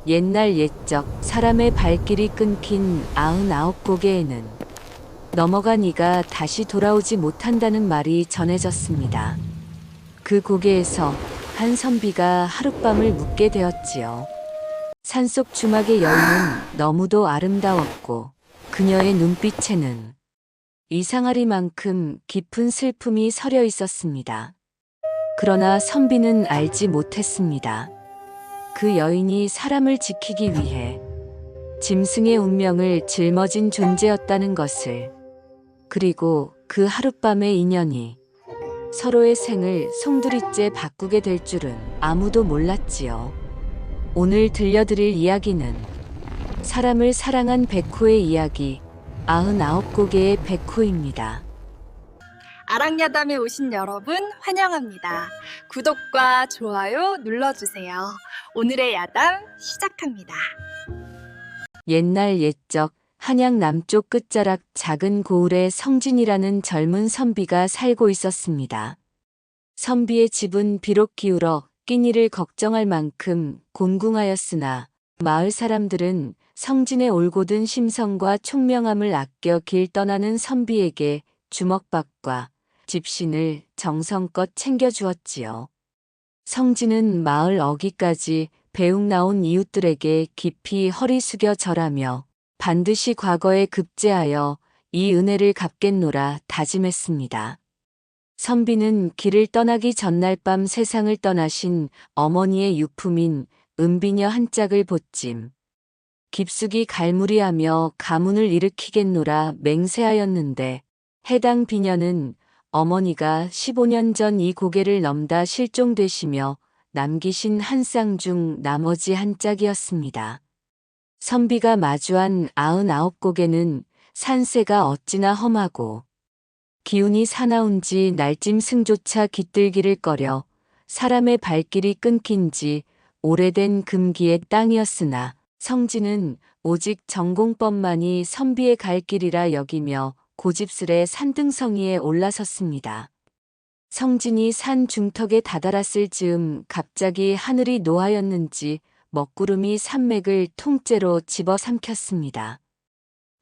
옛날 옛적 사람의 발길이 끊긴 99고개에는 넘어간 이가 다시 돌아오지 못한다는 말이 전해졌습니다. 그 고개에서 한 선비가 하룻밤을 묵게 되었지요. 산속 주막의 여인은 너무도 아름다웠고 그녀의 눈빛에는 이상하리만큼 깊은 슬픔이 서려 있었습니다. 그러나 선비는 알지 못했습니다. 그 여인이 사람을 지키기 위해 짐승의 운명을 짊어진 존재였다는 것을, 그리고 그 하룻밤의 인연이 서로의 생을 송두리째 바꾸게 될 줄은 아무도 몰랐지요. 오늘 들려드릴 이야기는 사람을 사랑한 백호의 이야기, 99고개의 백호입니다. 아랑야담에 오신 여러분 환영합니다. 구독과 좋아요 눌러주세요. 오늘의 야담 시작합니다. 옛날 옛적 한양 남쪽 끝자락 작은 고을에 성진이라는 젊은 선비가 살고 있었습니다. 선비의 집은 비록 기울어 끼니를 걱정할 만큼 곤궁하였으나 마을 사람들은 성진의 올곧은 심성과 총명함을 아껴 길 떠나는 선비에게 주먹밥과 집신을 정성껏 챙겨주었지요. 성진은 마을 어귀까지 배웅 나온 이웃들에게 깊이 허리 숙여 절하며 반드시 과거에 급제하여 이 은혜를 갚겠노라 다짐했습니다. 선비는 길을 떠나기 전날 밤 세상을 떠나신 어머니의 유품인 은비녀 한 짝을 보찜 깊숙이 갈무리하며 가문을 일으키겠노라 맹세하였는데, 해당 비녀는 어머니가 15년 전 이 고개를 넘다 실종되시며 남기신 한 쌍 중 나머지 한 짝이었습니다. 선비가 마주한 99고개는 산세가 어찌나 험하고 기운이 사나운지 날짐승조차 깃들기를 꺼려 사람의 발길이 끊긴 지 오래된 금기의 땅이었으나 성진은 오직 전공법만이 선비의 갈 길이라 여기며 고집스레 산등성이에 올라섰습니다. 성진이 산 중턱에 다다랐을 즈음 갑자기 하늘이 노하였는지 먹구름이 산맥을 통째로 집어삼켰습니다.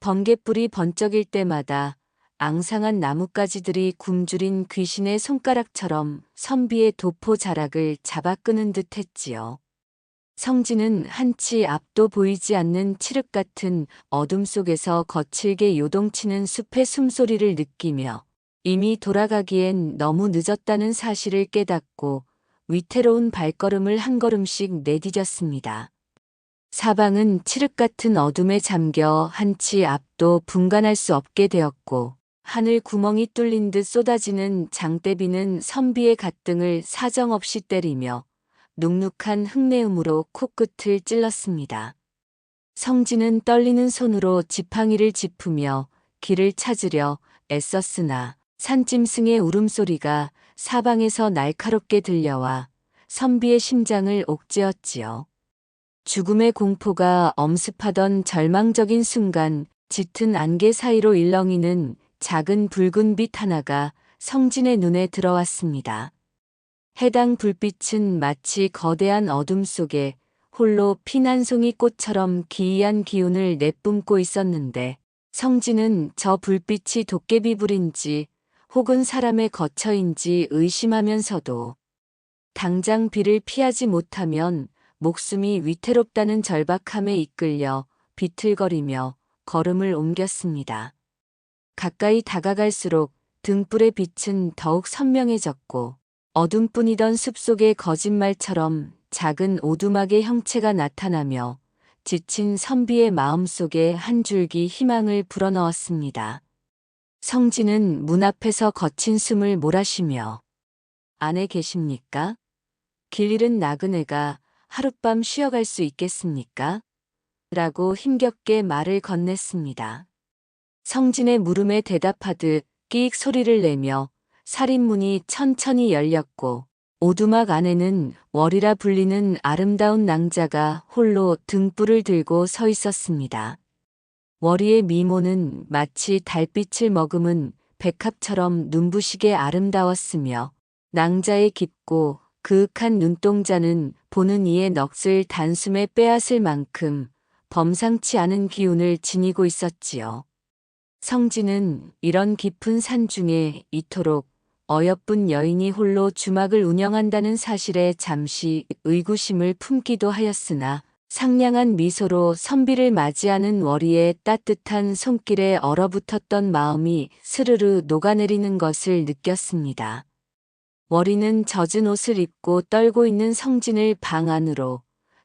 번갯불이 번쩍일 때마다 앙상한 나뭇가지들이 굶주린 귀신의 손가락처럼 선비의 도포 자락을 잡아 끄는 듯 했지요. 성진은 한치 앞도 보이지 않는 칠흑 같은 어둠 속에서 거칠게 요동치는 숲의 숨소리를 느끼며 이미 돌아가기엔 너무 늦었다는 사실을 깨닫고 위태로운 발걸음을 한 걸음씩 내디뎠습니다. 사방은 칠흑 같은 어둠에 잠겨 한치 앞도 분간할 수 없게 되었고, 하늘 구멍이 뚫린 듯 쏟아지는 장대비는 선비의 갓등을 사정없이 때리며 눅눅한 흙내음으로 코끝을 찔렀습니다. 성진은 떨리는 손으로 지팡이를 짚으며 길을 찾으려 애썼으나 산짐승의 울음소리가 사방에서 날카롭게 들려와 선비의 심장을 옥죄었지요. 죽음의 공포가 엄습하던 절망적인 순간 짙은 안개 사이로 일렁이는 작은 붉은 빛 하나가 성진의 눈에 들어왔습니다. 해당 불빛은 마치 거대한 어둠 속에 홀로 핀 한 송이 꽃처럼 기이한 기운을 내뿜고 있었는데, 성진은 저 불빛이 도깨비불인지 혹은 사람의 거처인지 의심하면서도 당장 비를 피하지 못하면 목숨이 위태롭다는 절박함에 이끌려 비틀거리며 걸음을 옮겼습니다. 가까이 다가갈수록 등불의 빛은 더욱 선명해졌고 어둠뿐이던 숲속의 거짓말처럼 작은 오두막의 형체가 나타나며 지친 선비의 마음속에 한 줄기 희망을 불어넣었습니다. 성진은 문 앞에서 거친 숨을 몰아쉬며 "안에 계십니까? 길 잃은 나그네가 하룻밤 쉬어갈 수 있겠습니까?" 라고 힘겹게 말을 건넸습니다. 성진의 물음에 대답하듯 끼익 소리를 내며 살인문이 천천히 열렸고 오두막 안에는 월이라 불리는 아름다운 낭자가 홀로 등불을 들고 서 있었습니다. 월이의 미모는 마치 달빛을 머금은 백합처럼 눈부시게 아름다웠으며 낭자의 깊고 그윽한 눈동자는 보는 이의 넋을 단숨에 빼앗을 만큼 범상치 않은 기운을 지니고 있었지요. 성진은 이런 깊은 산 중에 이토록 어여쁜 여인이 홀로 주막을 운영한다는 사실에 잠시 의구심을 품기도 하였으나 상냥한 미소로 선비를 맞이하는 월이의 따뜻한 손길에 얼어붙었던 마음이 스르르 녹아내리는 것을 느꼈습니다. 월이는 젖은 옷을 입고 떨고 있는 성진을 방 안으로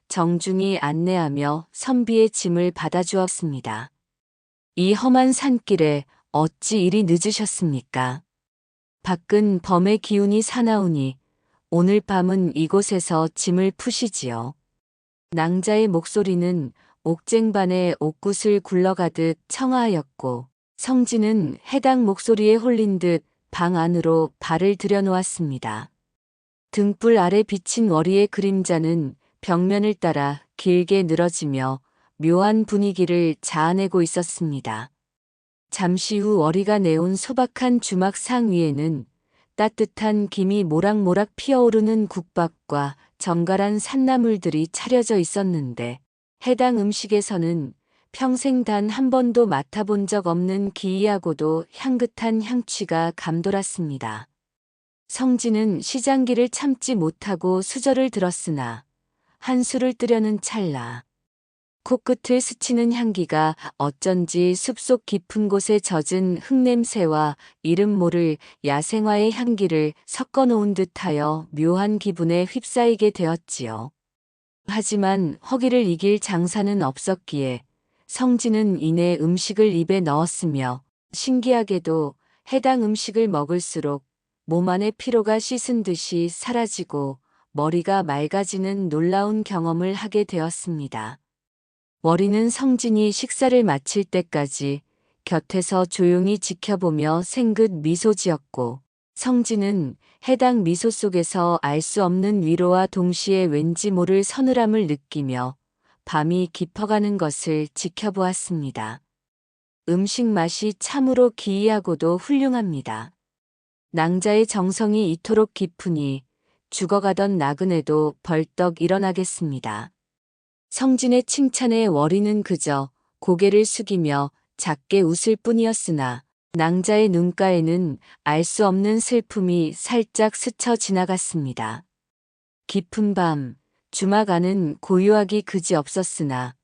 정중히 안내하며 선비의 짐을 받아주었습니다. 이 험한 산길에 어찌 이리 늦으셨습니까? 밖은 범의 기운이 사나우니 오늘 밤은 이곳에서 짐을 푸시지요. 낭자의 목소리는 옥쟁반의 옥굿을 굴러가듯 청아하였고 성진은 해당 목소리에 홀린 듯 방 안으로 발을 들여놓았습니다. 등불 아래 비친 월이의 그림자는 벽면을 따라 길게 늘어지며 묘한 분위기를 자아내고 있었습니다. 잠시 후 월이가 내온 소박한 주막 상 위에는 따뜻한 김이 모락모락 피어오르는 국밥과 정갈한 산나물들이 차려져 있었는데 해당 음식에서는 평생 단 한 번도 맡아본 적 없는 기이하고도 향긋한 향취가 감돌았습니다. 성진은 시장기를 참지 못하고 수저를 들었으나 한술을 뜨려는 찰나 코끝을 스치는 향기가 어쩐지 숲속 깊은 곳에 젖은 흙냄새와 이름 모를 야생화의 향기를 섞어 놓은 듯하여 묘한 기분에 휩싸이게 되었지요. 하지만 허기를 이길 장사는 없었기에 성진은 이내 음식을 입에 넣었으며 신기하게도 해당 음식을 먹을수록 몸 안의 피로가 씻은 듯이 사라지고 머리가 맑아지는 놀라운 경험을 하게 되었습니다. 월이는 성진이 식사를 마칠 때까지 곁에서 조용히 지켜보며 생긋 미소 지었고 성진은 해당 미소 속에서 알 수 없는 위로와 동시에 왠지 모를 서늘함을 느끼며 밤이 깊어가는 것을 지켜보았습니다. 음식 맛이 참으로 기이하고도 훌륭합니다. 낭자의 정성이 이토록 깊으니 죽어가던 나그네도 벌떡 일어나겠습니다. 성진의 칭찬에 월이는 그저 고개를 숙이며 작게 웃을 뿐이었으나 낭자의 눈가에는 알 수 없는 슬픔이 살짝 스쳐 지나갔습니다. 깊은 밤, 주막 안은 고요하기 그지없었으나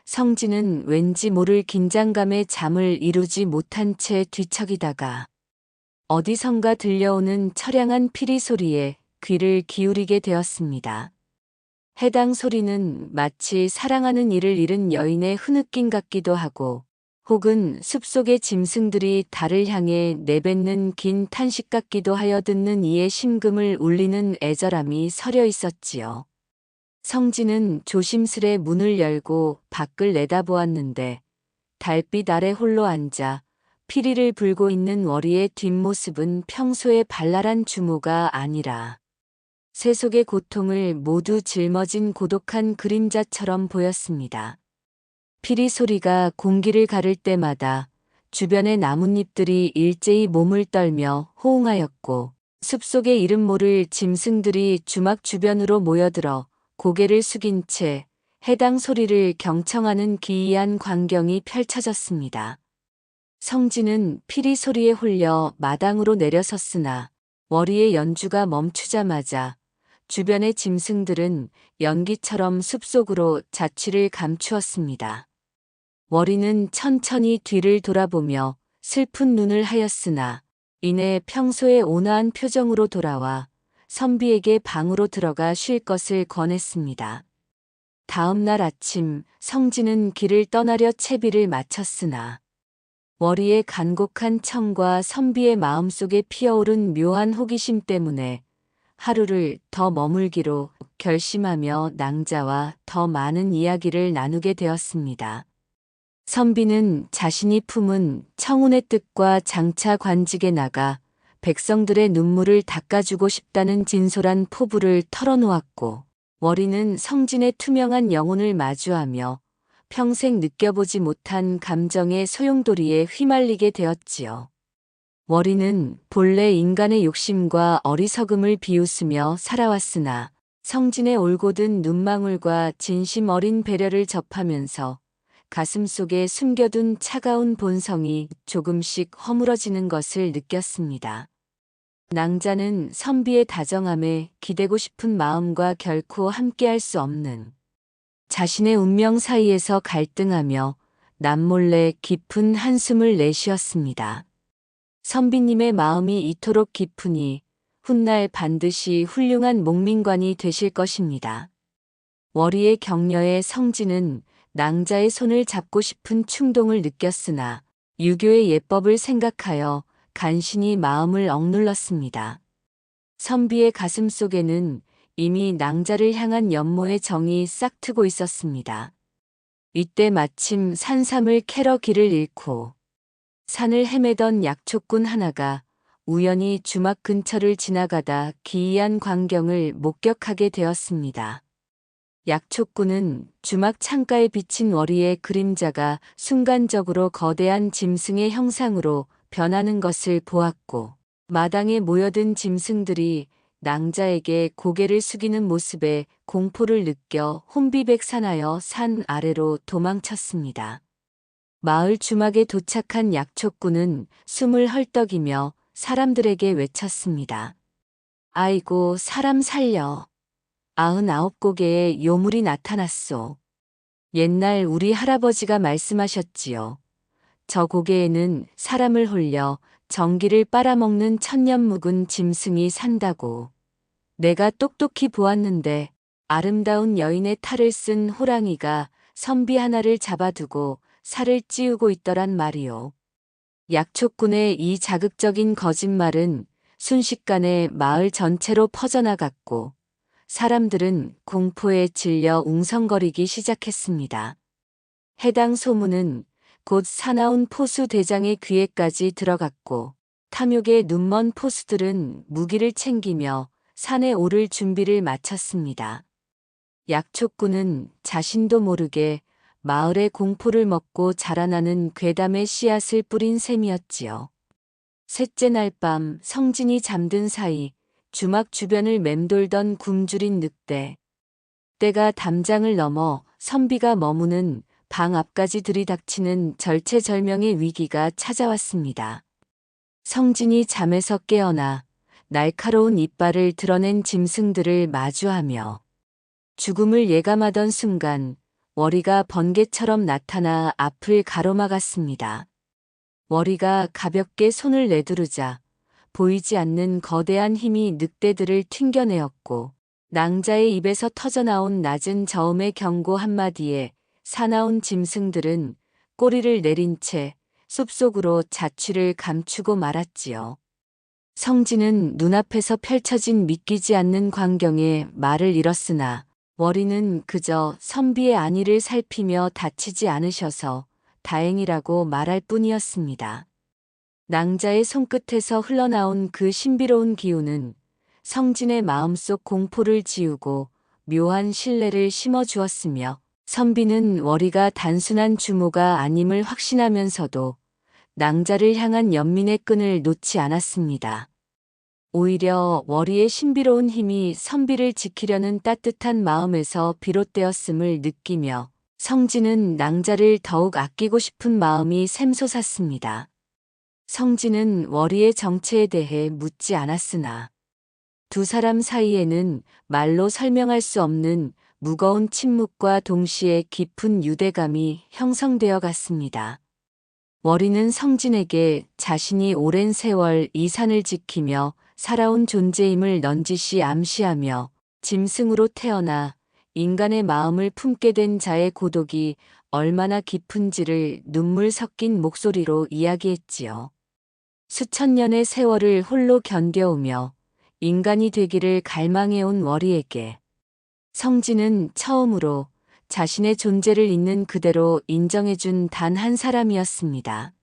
성진은 왠지 모를 긴장감에 잠을 이루지 못한 채 뒤척이다가 어디선가 들려오는 처량한 피리 소리에 귀를 기울이게 되었습니다. 해당 소리는 마치 사랑하는 이를 잃은 여인의 흐느낌 같기도 하고 혹은 숲속의 짐승들이 달을 향해 내뱉는 긴 탄식 같기도 하여 듣는 이의 심금을 울리는 애절함이 서려 있었지요. 성진은 조심스레 문을 열고 밖을 내다보았는데 달빛 아래 홀로 앉아 피리를 불고 있는 월이의 뒷모습은 평소의 발랄한 주모가 아니라 세속의 고통을 모두 짊어진 고독한 그림자처럼 보였습니다. 피리 소리가 공기를 가를 때마다 주변의 나뭇잎들이 일제히 몸을 떨며 호응하였고 숲속의 이름 모를 짐승들이 주막 주변으로 모여들어 고개를 숙인 채 해당 소리를 경청하는 기이한 광경이 펼쳐졌습니다. 성진은 피리 소리에 홀려 마당으로 내려섰으나 월이의 연주가 멈추자마자 주변의 짐승들은 연기처럼 숲속으로 자취를 감추었습니다. 월이는 천천히 뒤를 돌아보며 슬픈 눈을 하였으나 이내 평소의 온화한 표정으로 돌아와 선비에게 방으로 들어가 쉴 것을 권했습니다. 다음 날 아침 성진은 길을 떠나려 채비를 마쳤으나 월이의 간곡한 청과 선비의 마음속에 피어오른 묘한 호기심 때문에 하루를 더 머물기로 결심하며 낭자와 더 많은 이야기를 나누게 되었습니다. 선비는 자신이 품은 청운의 뜻과 장차 관직에 나가 백성들의 눈물을 닦아주고 싶다는 진솔한 포부를 털어놓았고 월이는 성진의 투명한 영혼을 마주하며 평생 느껴보지 못한 감정의 소용돌이에 휘말리게 되었지요. 월이는 본래 인간의 욕심과 어리석음을 비웃으며 살아왔으나 성진의 올곧은 눈망울과 진심 어린 배려를 접하면서 가슴속에 숨겨둔 차가운 본성이 조금씩 허물어지는 것을 느꼈습니다. 낭자는 선비의 다정함에 기대고 싶은 마음과 결코 함께할 수 없는 자신의 운명 사이에서 갈등하며 남몰래 깊은 한숨을 내쉬었습니다. 선비님의 마음이 이토록 깊으니 훗날 반드시 훌륭한 목민관이 되실 것입니다. 월이의 격려에 성진은 낭자의 손을 잡고 싶은 충동을 느꼈으나 유교의 예법을 생각하여 간신히 마음을 억눌렀습니다. 선비의 가슴 속에는 이미 낭자를 향한 연모의 정이 싹트고 있었습니다. 이때 마침 산삼을 캐러 길을 잃고 산을 헤매던 약초꾼 하나가 우연히 주막 근처를 지나가다 기이한 광경을 목격하게 되었습니다. 약초꾼은 주막 창가에 비친 월이의 그림자가 순간적으로 거대한 짐승의 형상으로 변하는 것을 보았고 마당에 모여든 짐승들이 낭자에게 고개를 숙이는 모습에 공포를 느껴 혼비백산하여 산 아래로 도망쳤습니다. 마을 주막에 도착한 약초꾼은 숨을 헐떡이며 사람들에게 외쳤습니다. 아이고, 사람 살려. 99고개의 요물이 나타났소. 옛날 우리 할아버지가 말씀하셨지요. 저 고개에는 사람을 홀려 전기를 빨아먹는 천년 묵은 짐승이 산다고. 내가 똑똑히 보았는데 아름다운 여인의 탈을 쓴 호랑이가 선비 하나를 잡아두고 살을 찌우고 있더란 말이오. 약초꾼의 이 자극적인 거짓말은 순식간에 마을 전체로 퍼져나갔고 사람들은 공포에 질려 웅성거리기 시작했습니다. 해당 소문은 곧 사나운 포수 대장의 귀에까지 들어갔고 탐욕에 눈먼 포수들은 무기를 챙기며 산에 오를 준비를 마쳤습니다. 약초꾼은 자신도 모르게 마을의 공포를 먹고 자라나는 괴담의 씨앗을 뿌린 셈이었지요. 셋째 날 밤 성진이 잠든 사이 주막 주변을 맴돌던 굶주린 늑대. 때가 담장을 넘어 선비가 머무는 방 앞까지 들이닥치는 절체절명의 위기가 찾아왔습니다. 성진이 잠에서 깨어나 날카로운 이빨을 드러낸 짐승들을 마주하며 죽음을 예감하던 순간 월이가 번개처럼 나타나 앞을 가로막았습니다. 월이가 가볍게 손을 내두르자 보이지 않는 거대한 힘이 늑대들을 튕겨내었고 낭자의 입에서 터져나온 낮은 저음의 경고 한마디에 사나운 짐승들은 꼬리를 내린 채 숲속으로 자취를 감추고 말았지요. 성진은 눈앞에서 펼쳐진 믿기지 않는 광경에 말을 잃었으나 월이는 그저 선비의 안위를 살피며 다치지 않으셔서 다행이라고 말할 뿐이었습니다. 낭자의 손끝에서 흘러나온 그 신비로운 기운은 성진의 마음속 공포를 지우고 묘한 신뢰를 심어주었으며 선비는 월이가 단순한 주모가 아님을 확신하면서도 낭자를 향한 연민의 끈을 놓지 않았습니다. 오히려 월이의 신비로운 힘이 선비를 지키려는 따뜻한 마음에서 비롯되었음을 느끼며 성진은 낭자를 더욱 아끼고 싶은 마음이 샘솟았습니다. 성진은 월이의 정체에 대해 묻지 않았으나 두 사람 사이에는 말로 설명할 수 없는 무거운 침묵과 동시에 깊은 유대감이 형성되어 갔습니다. 월이는 성진에게 자신이 오랜 세월 이 산을 지키며 살아온 존재임을 넌지시 암시하며 짐승으로 태어나 인간의 마음을 품게 된 자의 고독이 얼마나 깊은지를 눈물 섞인 목소리로 이야기했지요. 수천 년의 세월을 홀로 견뎌오며 인간이 되기를 갈망해온 월이에게 성진은 처음으로 자신의 존재를 있는 그대로 인정해준 단 한 사람이었습니다.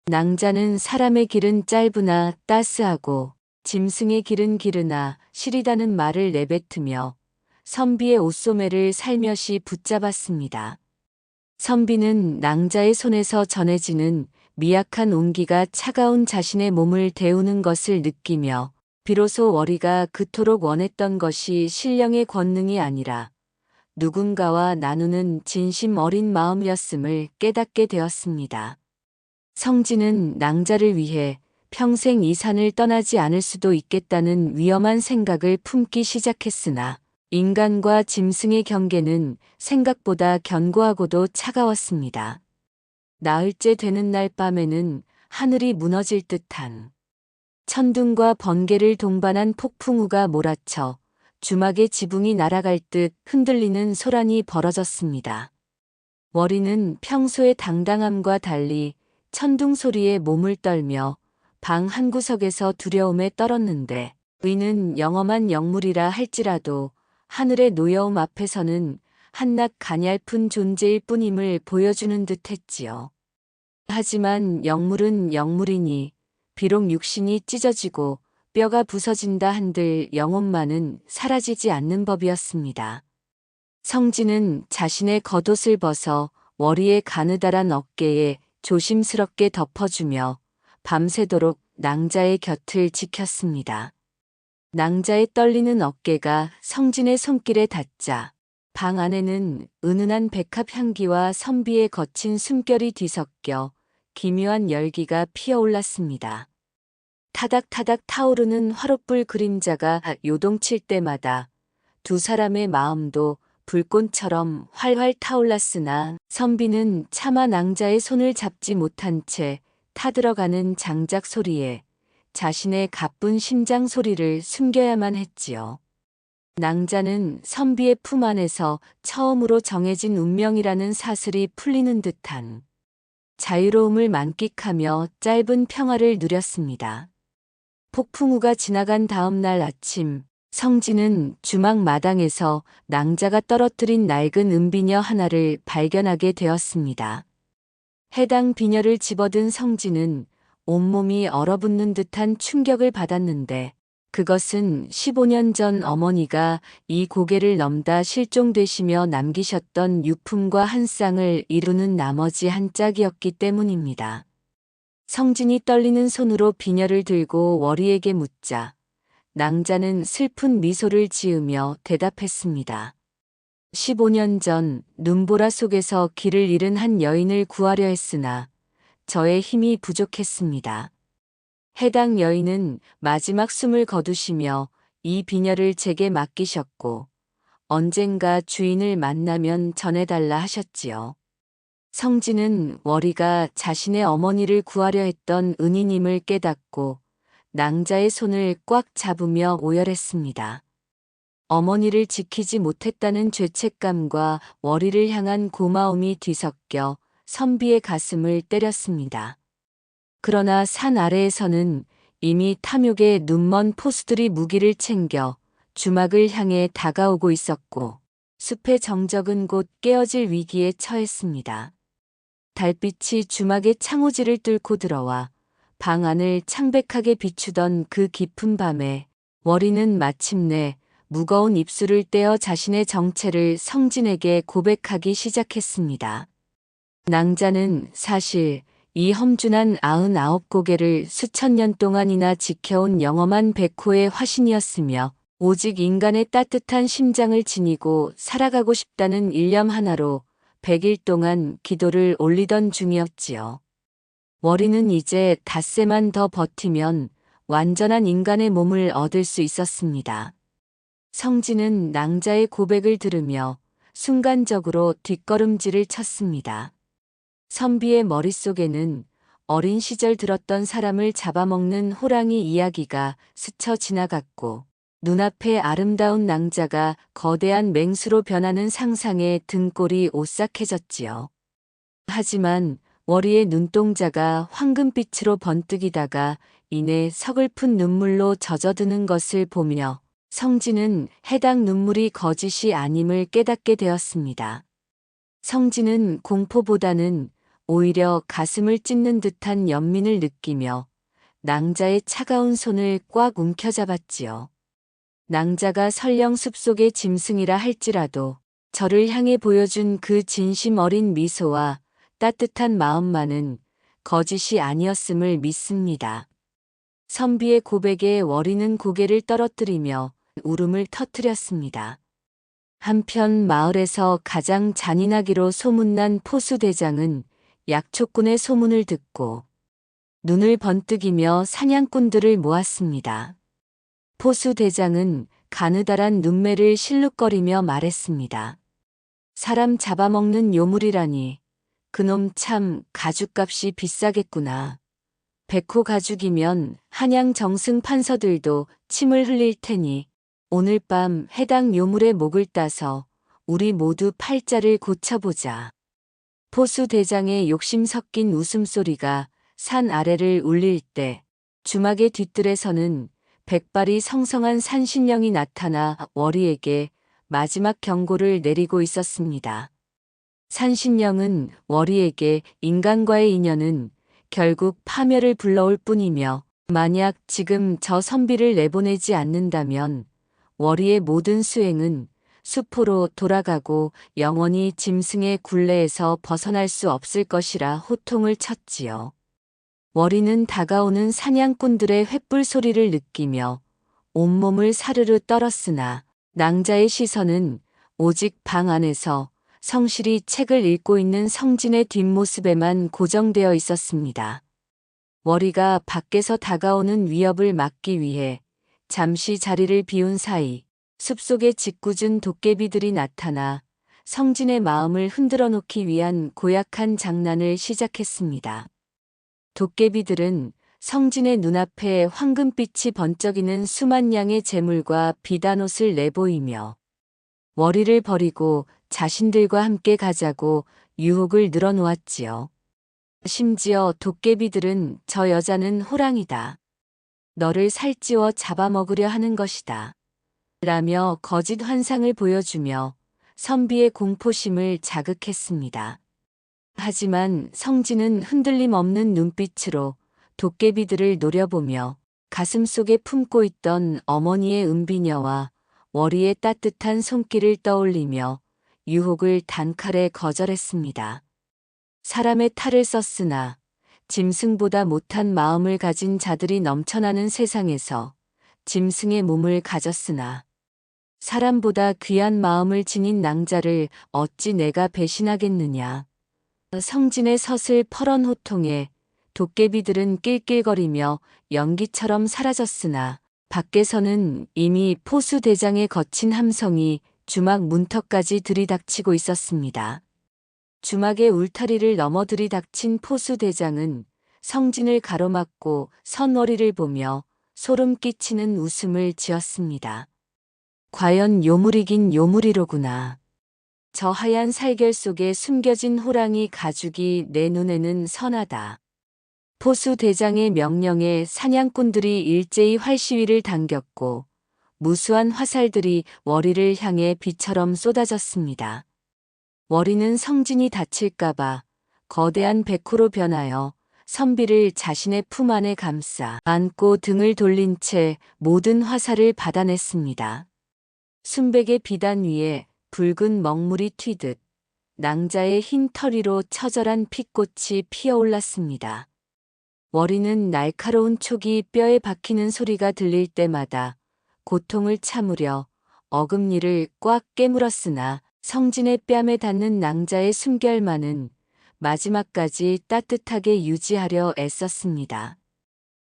낭자는 사람의 길은 짧으나 따스하고 짐승의 길은 기르나 시리다는 말을 내뱉으며 선비의 옷소매를 살며시 붙잡았습니다. 선비는 낭자의 손에서 전해지는 미약한 온기가 차가운 자신의 몸을 데우는 것을 느끼며 비로소 월이가 그토록 원했던 것이 신령의 권능이 아니라 누군가와 나누는 진심 어린 마음이었음을 깨닫게 되었습니다. 성진은 낭자를 위해 평생 이 산을 떠나지 않을 수도 있겠다는 위험한 생각을 품기 시작했으나 인간과 짐승의 경계는 생각보다 견고하고도 차가웠습니다. 나흘째 되는 날 밤에는 하늘이 무너질 듯한 천둥과 번개를 동반한 폭풍우가 몰아쳐 주막의 지붕이 날아갈 듯 흔들리는 소란이 벌어졌습니다. 월이는 평소의 당당함과 달리 천둥 소리에 몸을 떨며 방 한구석에서 두려움에 떨었는데 의는 영험한 영물이라 할지라도 하늘의 노여움 앞에서는 한낱 가냘픈 존재일 뿐임을 보여주는 듯 했지요. 하지만 영물은 영물이니 비록 육신이 찢어지고 뼈가 부서진다 한들 영혼만은 사라지지 않는 법이었습니다. 성진은 자신의 겉옷을 벗어 월이의 가느다란 어깨에 조심스럽게 덮어주며 밤새도록 낭자의 곁을 지켰습니다. 낭자의 떨리는 어깨가 성진의 손길에 닿자 방 안에는 은은한 백합 향기와 선비의 거친 숨결이 뒤섞여 기묘한 열기가 피어올랐습니다. 타닥타닥 타오르는 화롯불 그림자가 요동칠 때마다 두 사람의 마음도 불꽃처럼 활활 타올랐으나 선비는 차마 낭자의 손을 잡지 못한 채 타들어가는 장작 소리에 자신의 가쁜 심장 소리를 숨겨야만 했지요. 낭자는 선비의 품 안에서 처음으로 정해진 운명이라는 사슬이 풀리는 듯한 자유로움을 만끽하며 짧은 평화를 누렸습니다. 폭풍우가 지나간 다음 날 아침, 성진은 주막 마당에서 낭자가 떨어뜨린 낡은 은비녀 하나를 발견하게 되었습니다. 해당 비녀를 집어든 성진은 온몸이 얼어붙는 듯한 충격을 받았는데 그것은 15년 전 어머니가 이 고개를 넘다 실종되시며 남기셨던 유품과 한 쌍을 이루는 나머지 한 짝이었기 때문입니다. 성진이 떨리는 손으로 비녀를 들고 월이에게 묻자 낭자는 슬픈 미소를 지으며 대답했습니다. 15년 전 눈보라 속에서 길을 잃은 한 여인을 구하려 했으나 저의 힘이 부족했습니다. 해당 여인은 마지막 숨을 거두시며 이 비녀를 제게 맡기셨고 언젠가 주인을 만나면 전해달라 하셨지요. 성진은 월이가 자신의 어머니를 구하려 했던 은인임을 깨닫고 낭자의 손을 꽉 잡으며 오열했습니다. 어머니를 지키지 못했다는 죄책감과 월이를 향한 고마움이 뒤섞여 선비의 가슴을 때렸습니다. 그러나 산 아래에서는 이미 탐욕의 눈먼 포수들이 무기를 챙겨 주막을 향해 다가오고 있었고 숲의 정적은 곧 깨어질 위기에 처했습니다. 달빛이 주막의 창호지를 뚫고 들어와 방 안을 창백하게 비추던 그 깊은 밤에 월이는 마침내 무거운 입술을 떼어 자신의 정체를 성진에게 고백하기 시작했습니다. 낭자는 사실 이 험준한 99고개를 수천 년 동안이나 지켜온 영험한 백호의 화신이었으며 오직 인간의 따뜻한 심장을 지니고 살아가고 싶다는 일념 하나로 100일 동안 기도를 올리던 중이었지요. 월이는 이제 닷새만 더 버티면 완전한 인간의 몸을 얻을 수 있었습니다. 성진은 낭자의 고백을 들으며 순간적으로 뒷걸음질을 쳤습니다. 선비의 머릿속에는 어린 시절 들었던 사람을 잡아먹는 호랑이 이야기가 스쳐 지나갔고 눈앞에 아름다운 낭자가 거대한 맹수로 변하는 상상에 등골이 오싹해졌지요. 하지만 월이의 눈동자가 황금빛으로 번뜩이다가 이내 서글픈 눈물로 젖어드는 것을 보며 성진은 해당 눈물이 거짓이 아님을 깨닫게 되었습니다. 성진은 공포보다는 오히려 가슴을 찢는 듯한 연민을 느끼며 낭자의 차가운 손을 꽉 움켜잡았지요. 낭자가 설령 숲속의 짐승이라 할지라도 저를 향해 보여준 그 진심 어린 미소와 따뜻한 마음만은 거짓이 아니었음을 믿습니다. 선비의 고백에 월이는 고개를 떨어뜨리며 울음을 터뜨렸습니다. 한편 마을에서 가장 잔인하기로 소문난 포수대장은 약초꾼의 소문을 듣고 눈을 번뜩이며 사냥꾼들을 모았습니다. 포수대장은 가느다란 눈매를 실룩거리며 말했습니다. 사람 잡아먹는 요물이라니 그놈 참 가죽값이 비싸겠구나. 백호 가죽이면 한양 정승 판서들도 침을 흘릴 테니 오늘 밤 해당 요물의 목을 따서 우리 모두 팔자를 고쳐보자. 포수대장의 욕심 섞인 웃음소리가 산 아래를 울릴 때 주막의 뒤뜰에서는 백발이 성성한 산신령이 나타나 월이에게 마지막 경고를 내리고 있었습니다. 산신령은 월이에게 인간과의 인연은 결국 파멸을 불러올 뿐이며 만약 지금 저 선비를 내보내지 않는다면 월이의 모든 수행은 수포로 돌아가고 영원히 짐승의 굴레에서 벗어날 수 없을 것이라 호통을 쳤지요. 월이는 다가오는 사냥꾼들의 횃불 소리를 느끼며 온몸을 사르르 떨었으나 낭자의 시선은 오직 방 안에서 성실히 책을 읽고 있는 성진의 뒷모습에만 고정되어 있었습니다. 월이가 밖에서 다가오는 위협을 막기 위해 잠시 자리를 비운 사이 숲속에 짓궂은 도깨비들이 나타나 성진의 마음을 흔들어 놓기 위한 고약한 장난을 시작했습니다. 도깨비들은 성진의 눈앞에 황금빛이 번쩍이는 수만 양의 재물과 비단옷을 내보이며 월이를 버리고 자신들과 함께 가자고 유혹을 늘어놓았지요. 심지어 도깨비들은 저 여자는 호랑이다. 너를 살찌워 잡아먹으려 하는 것이다. 라며 거짓 환상을 보여주며 선비의 공포심을 자극했습니다. 하지만 성진은 흔들림 없는 눈빛으로 도깨비들을 노려보며 가슴속에 품고 있던 어머니의 은비녀와 월이의 따뜻한 손길을 떠올리며 유혹을 단칼에 거절했습니다. 사람의 탈을 썼으나 짐승보다 못한 마음을 가진 자들이 넘쳐나는 세상에서 짐승의 몸을 가졌으나 사람보다 귀한 마음을 지닌 낭자를 어찌 내가 배신하겠느냐. 성진의 서슬 퍼런 호통에 도깨비들은 낄낄거리며 연기처럼 사라졌으나 밖에서는 이미 포수대장의 거친 함성이 주막 문턱까지 들이닥치고 있었습니다. 주막의 울타리를 넘어 들이닥친 포수대장은 성진을 가로막고 선월이를 보며 소름 끼치는 웃음을 지었습니다. 과연 요물이긴 요물이로구나. 저 하얀 살결 속에 숨겨진 호랑이 가죽이 내 눈에는 선하다. 포수대장의 명령에 사냥꾼들이 일제히 활시위를 당겼고 무수한 화살들이 월이를 향해 비처럼 쏟아졌습니다. 월이는 성진이 다칠까봐 거대한 백호로 변하여 선비를 자신의 품 안에 감싸 안고 등을 돌린 채 모든 화살을 받아냈습니다. 순백의 비단 위에 붉은 먹물이 튀듯 낭자의 흰 털위로 처절한 핏꽃이 피어올랐습니다. 월이는 날카로운 촉이 뼈에 박히는 소리가 들릴 때마다 고통을 참으려 어금니를 꽉 깨물었으나 성진의 뺨에 닿는 낭자의 숨결만은 마지막까지 따뜻하게 유지하려 애썼습니다.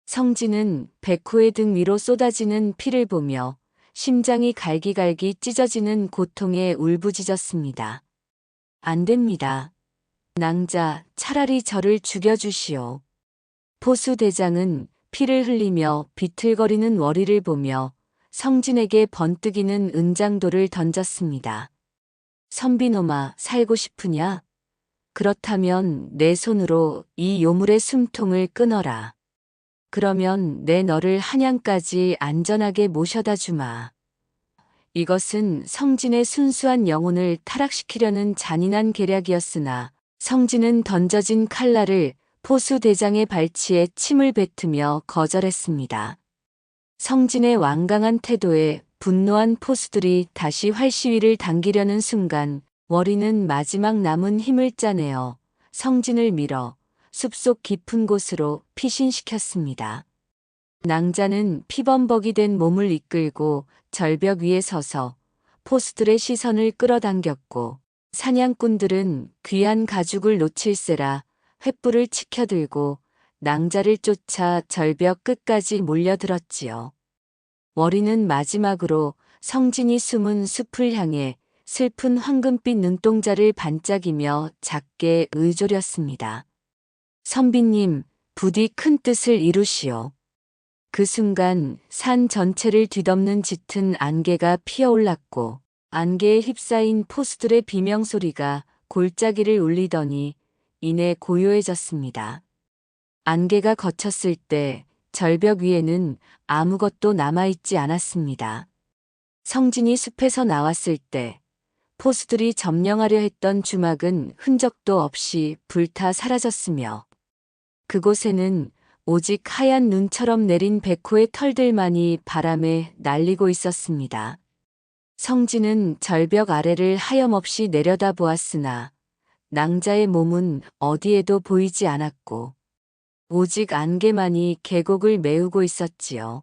성진은 백호의 등 위로 쏟아지는 피를 보며 심장이 갈기갈기 찢어지는 고통에 울부짖었습니다. 안 됩니다. 낭자, 차라리 저를 죽여주시오. 포수대장은 피를 흘리며 비틀거리는 월이를 보며 성진에게 번뜩이는 은장도를 던졌습니다. 선비놈아, 살고 싶으냐? 그렇다면 내 손으로 이 요물의 숨통을 끊어라. 그러면 내 너를 한양까지 안전하게 모셔다 주마. 이것은 성진의 순수한 영혼을 타락시키려는 잔인한 계략이었으나 성진은 던져진 칼날을 포수대장의 발치에 침을 뱉으며 거절했습니다. 성진의 완강한 태도에 분노한 포수들이 다시 활시위를 당기려는 순간 월이는 마지막 남은 힘을 짜내어 성진을 밀어 숲속 깊은 곳으로 피신시켰습니다. 낭자는 피범벅이 된 몸을 이끌고 절벽 위에 서서 포수들의 시선을 끌어당겼고, 사냥꾼들은 귀한 가죽을 놓칠세라 횃불을 치켜들고 낭자를 쫓아 절벽 끝까지 몰려들었지요. 월이는 마지막으로 성진이 숨은 숲을 향해 슬픈 황금빛 눈동자를 반짝이며 작게 의조렸습니다. 선비님, 부디 큰 뜻을 이루시오. 그 순간 산 전체를 뒤덮는 짙은 안개가 피어올랐고, 안개에 휩싸인 포수들의 비명소리가 골짜기를 울리더니 이내 고요해졌습니다. 안개가 걷혔을 때 절벽 위에는 아무것도 남아있지 않았습니다. 성진이 숲에서 나왔을 때 포수들이 점령하려 했던 주막은 흔적도 없이 불타 사라졌으며, 그곳에는 오직 하얀 눈처럼 내린 백호의 털들만이 바람에 날리고 있었습니다. 성진은 절벽 아래를 하염없이 내려다보았으나 낭자의 몸은 어디에도 보이지 않았고, 오직 안개만이 계곡을 메우고 있었지요.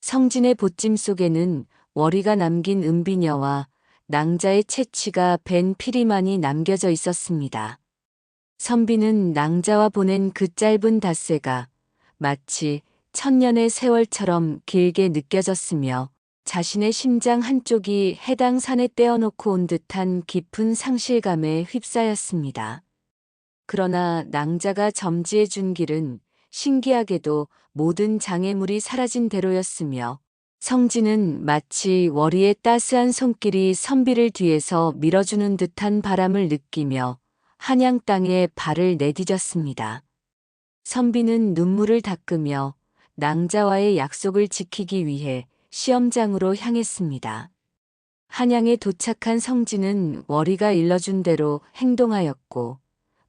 성진의 보찜 속에는 월이가 남긴 은비녀와 낭자의 채취가 밴 피리만이 남겨져 있었습니다. 선비는 낭자와 보낸 그 짧은 닷새가 마치 천년의 세월처럼 길게 느껴졌으며, 자신의 심장 한쪽이 해당 산에 떼어놓고 온 듯한 깊은 상실감에 휩싸였습니다. 그러나 낭자가 점지해준 길은 신기하게도 모든 장애물이 사라진 대로였으며, 성진은 마치 월이의 따스한 손길이 선비를 뒤에서 밀어주는 듯한 바람을 느끼며 한양 땅에 발을 내디뎠습니다. 선비는 눈물을 닦으며 낭자와의 약속을 지키기 위해 시험장으로 향했습니다. 한양에 도착한 성진은 월이가 일러준 대로 행동하였고,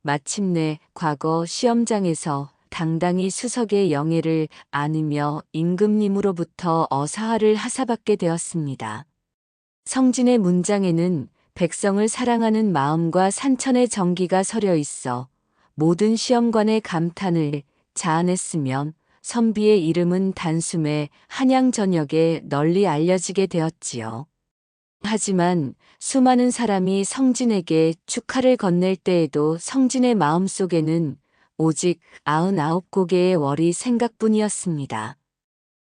마침내 과거 시험장에서 당당히 수석의 영예를 안으며 임금님으로부터 어사화를 하사받게 되었습니다. 성진의 문장에는 백성을 사랑하는 마음과 산천의 정기가 서려 있어 모든 시험관의 감탄을 자아냈으면, 선비의 이름은 단숨에 한양 전역에 널리 알려지게 되었지요. 하지만 수많은 사람이 성진에게 축하를 건넬 때에도 성진의 마음속에는 오직 99곡의 월이 생각뿐이었습니다.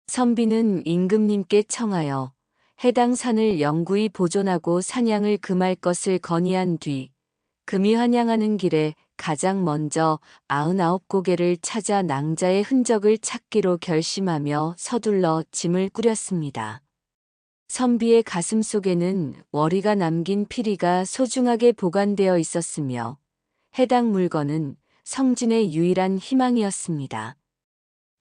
선비는 임금님께 청하여 해당 산을 영구히 보존하고 사냥을 금할 것을 건의한 뒤, 금이 환양하는 길에 가장 먼저 99고개를 찾아 낭자의 흔적을 찾기로 결심하며 서둘러 짐을 꾸렸습니다. 선비의 가슴 속에는 월이가 남긴 피리가 소중하게 보관되어 있었으며, 해당 물건은 성진의 유일한 희망이었습니다.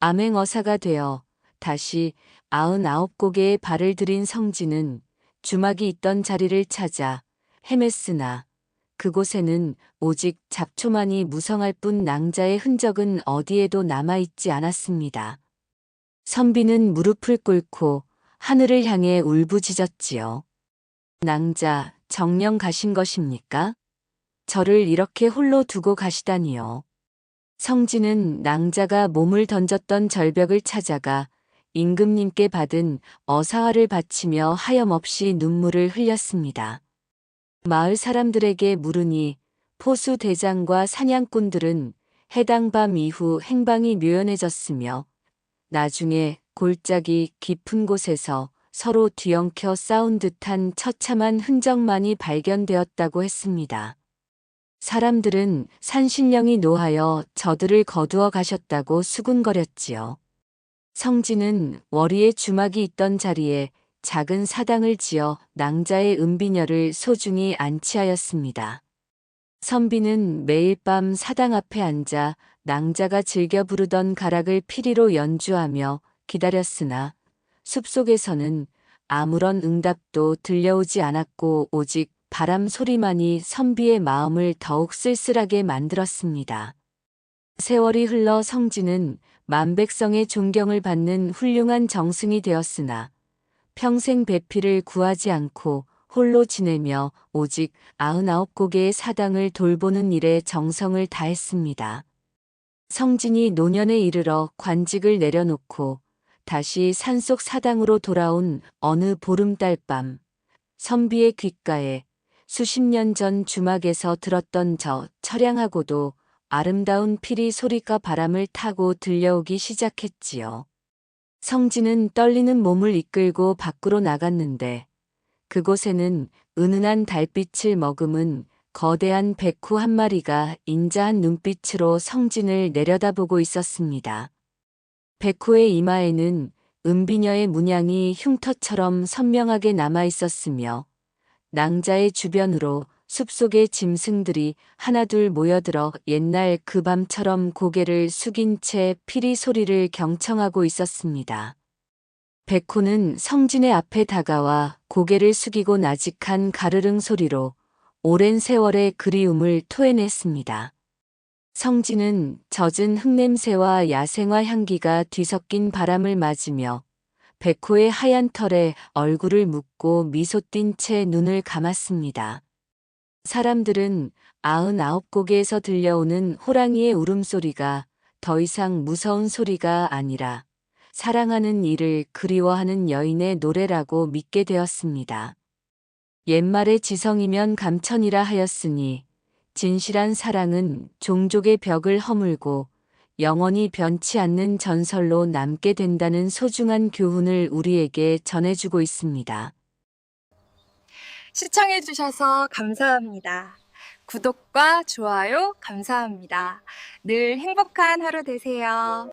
암행어사가 되어 다시 99고개의 발을 들인 성진은 주막이 있던 자리를 찾아 헤맸으나, 그곳에는 오직 잡초만이 무성할 뿐 낭자의 흔적은 어디에도 남아있지 않았습니다. 선비는 무릎을 꿇고 하늘을 향해 울부짖었지요. 낭자, 정녕 가신 것입니까? 저를 이렇게 홀로 두고 가시다니요. 성진은 낭자가 몸을 던졌던 절벽을 찾아가 임금님께 받은 어사화를 바치며 하염없이 눈물을 흘렸습니다. 마을 사람들에게 물으니 포수 대장과 사냥꾼들은 해당 밤 이후 행방이 묘연해졌으며, 나중에 골짜기 깊은 곳에서 서로 뒤엉켜 싸운 듯한 처참한 흔적만이 발견되었다고 했습니다. 사람들은 산신령이 노하여 저들을 거두어 가셨다고 수군거렸지요. 성진은 월이의 주막이 있던 자리에 작은 사당을 지어 낭자의 은비녀를 소중히 안치하였습니다. 선비는 매일 밤 사당 앞에 앉아 낭자가 즐겨 부르던 가락을 피리로 연주하며 기다렸으나, 숲속에서는 아무런 응답도 들려오지 않았고 오직 바람 소리만이 선비의 마음을 더욱 쓸쓸하게 만들었습니다. 세월이 흘러 성진은 만백성의 존경을 받는 훌륭한 정승이 되었으나, 평생 배필을 구하지 않고 홀로 지내며 오직 99고개의 사당을 돌보는 일에 정성을 다했습니다. 성진이 노년에 이르러 관직을 내려놓고 다시 산속 사당으로 돌아온 어느 보름달 밤, 선비의 귓가에 수십 년 전 주막에서 들었던 저 처량하고도 아름다운 피리 소리가 바람을 타고 들려오기 시작했지요. 성진은 떨리는 몸을 이끌고 밖으로 나갔는데 그곳에는 은은한 달빛을 머금은 거대한 백호 한 마리가 인자한 눈빛으로 성진을 내려다보고 있었습니다. 백호의 이마에는 은비녀의 문양이 흉터처럼 선명하게 남아 있었으며 낭자의 주변으로 숲속의 짐승들이 하나둘 모여들어 옛날 그 밤처럼 고개를 숙인 채 피리 소리를 경청하고 있었습니다. 백호는 성진의 앞에 다가와 고개를 숙이고 나직한 가르릉 소리로 오랜 세월의 그리움을 토해냈습니다. 성진은 젖은 흙냄새와 야생화 향기가 뒤섞인 바람을 맞으며 백호의 하얀 털에 얼굴을 묻고 미소 띈 채 눈을 감았습니다. 사람들은 99곡에서 들려오는 호랑이의 울음소리가 더 이상 무서운 소리가 아니라 사랑하는 이를 그리워하는 여인의 노래라고 믿게 되었습니다. 옛말의 지성이면 감천이라 하였으니 진실한 사랑은 종족의 벽을 허물고 영원히 변치 않는 전설로 남게 된다는 소중한 교훈을 우리에게 전해주고 있습니다. 시청해주셔서 감사합니다. 구독과 좋아요 감사합니다. 늘 행복한 하루 되세요.